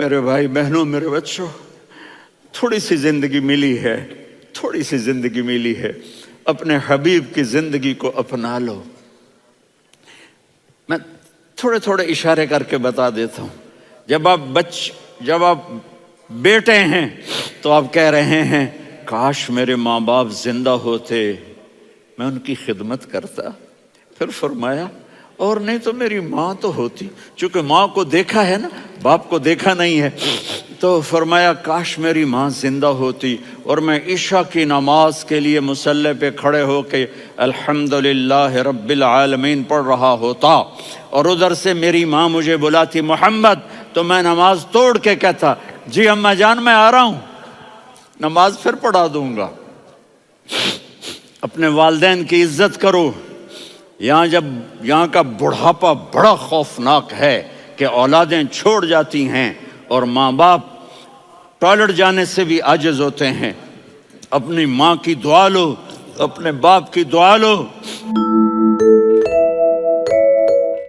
میرے بھائی بہنوں، میرے بچوں، تھوڑی سی زندگی ملی ہے، تھوڑی سی زندگی ملی ہے، اپنے حبیب کی زندگی کو اپنا لو۔ میں تھوڑے تھوڑے اشارے کر کے بتا دیتا ہوں۔ جب آپ بیٹے ہیں تو آپ کہہ رہے ہیں کاش میرے ماں باپ زندہ ہوتے، میں ان کی خدمت کرتا۔ پھر فرمایا اور نہیں تو میری ماں تو ہوتی، چونکہ ماں کو دیکھا ہے نا، باپ کو دیکھا نہیں ہے، تو فرمایا کاش میری ماں زندہ ہوتی اور میں عشاء کی نماز کے لیے مصلی پہ کھڑے ہو کے الحمدللہ رب العالمین پڑھ رہا ہوتا، اور ادھر سے میری ماں مجھے بلاتی محمد، تو میں نماز توڑ کے کہتا جی اماں جان میں آ رہا ہوں، نماز پھر پڑھا دوں گا۔ اپنے والدین کی عزت کرو۔ یہاں کا بڑھاپا بڑا خوفناک ہے کہ اولادیں چھوڑ جاتی ہیں اور ماں باپ ٹوائلٹ جانے سے بھی عاجز ہوتے ہیں۔ اپنی ماں کی دعا لو، اپنے باپ کی دعا لو۔